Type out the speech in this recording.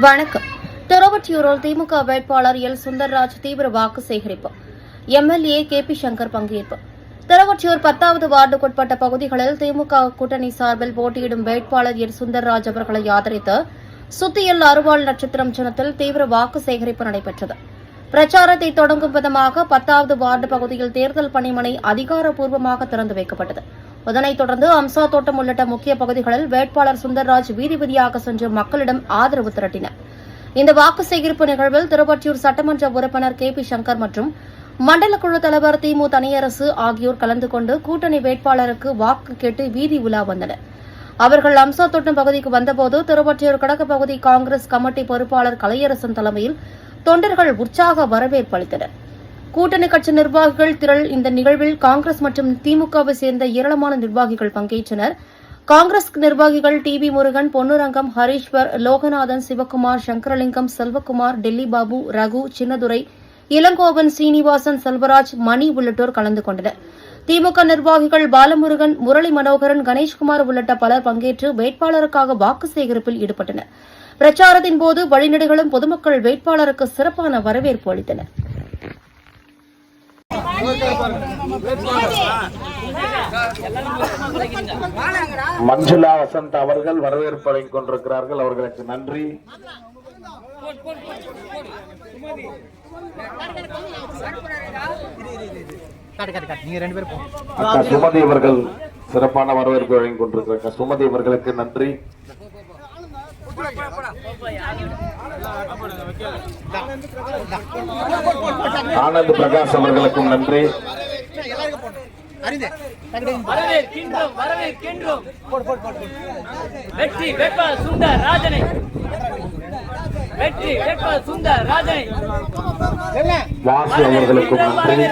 வணக்கம். திருவொற்றியூரில் திமுக வேட்பாளர் எல் சுந்தர்ராஜ் தீவிர வாக்கு சேகரிப்பு. MLA KP. சங்கர் பங்கேற்பு. திருவொற்றியூர் 10வது வார்டுக்குட்பட்ட பகுதிகளில் திமுக கூட்டணி சார்பில் போட்டியிடும் வேட்பாளர் எல் சுந்தர்ராஜ் அவர்களை ஆதரித்து சுத்தியல் அறுவாள் நட்சத்திரம் சின்னத்தில் தீவிர வாக்கு சேகரிப்பு நடைபெற்றது. பிரச்சாரத்தை தொடங்கும் விதமாக 10வது வார்டு பகுதியில் தேர்தல் பணிமனை அதிகாரப்பூர்வமாக திறந்து வைக்கப்பட்டது. இதனைத் தொடர்ந்து அம்சா தோட்டம் உள்ளிட்ட முக்கிய பகுதிகளில் வேட்பாளர் சுந்தர்ராஜ் வீதி வீதியாக சென்று மக்களிடம் ஆதரவு திரட்டினார். இந்த வாக்கு சேகரிப்பு நிகழ்வில் திருவொற்றியூர் சட்டமன்ற உறுப்பினர் கே.பி. சங்கர் மற்றும் மண்டல குழு தலைவர் திமு தனியரசு ஆகியோர் கலந்து கொண்டு கூட்டணி வேட்பாளருக்கு வாக்கு கேட்டு வீதி உலா வந்தனர். அவர்கள் அம்சா தோட்டம் பகுதிக்கு வந்தபோது திருவொற்றியூர் கிழக்கு பகுதி காங்கிரஸ் கமிட்டி பொறுப்பாளர் கலையரசன் தலைமையில் தொண்டர்கள் உற்சாக வரவேற்பு அளித்தனர். கூட்டணி கட்சி நிர்வாகிகள் திரள் இந்த நிகழ்வில் காங்கிரஸ் மற்றும் திமுகவை சேர்ந்த ஏராளமான நிர்வாகிகள் பங்கேற்றனர். காங்கிரஸ் நிர்வாகிகள் டி.வி. முருகன், பொன்னுரங்கம், ஹரீஸ்வர், லோகநாதன், சிவக்குமார், சங்கரலிங்கம், செல்வக்குமார், டெல்லி பாபு, ரகு, சின்னதுரை, இளங்கோவன், சீனிவாசன், செல்வராஜ், மணி உள்ளிட்டோர் கலந்து கொண்டனர். திமுக நிர்வாகிகள் பாலமுருகன், முரளி மனோகரன், கணேஷ்குமார் உள்ளிட்ட பலர் பங்கேற்று வேட்பாளருக்காக வாக்கு சேகரிப்பில் ஈடுபட்டனர். பிரச்சாரத்தின் போது வழிநெடுகளும் பொதுமக்கள் வேட்பாளருக்கு சிறப்பான வரவேற்பு அளித்தனர். மஞ்சுளா வசந்த் அவர்கள் வரவேற்பு அளித்துக் கொண்டிருக்கிறார்கள். அவர்களுக்கு நன்றி. சுமதி அவர்கள் சிறப்பான வரவேற்பு வழங்கிக் கொண்டிருக்கிறார்கள். சுமதி அவர்களுக்கு நன்றி. ஆனந்த் பிரகாஷ் அவர்களுக்கும் நன்றி. வெற்றி வேட்பாளர் சுந்தர் ராஜனை, வெற்றி வேட்பாளர் சுந்தர் ராஜனை, வாசு அவர்களுக்கும் நன்றி.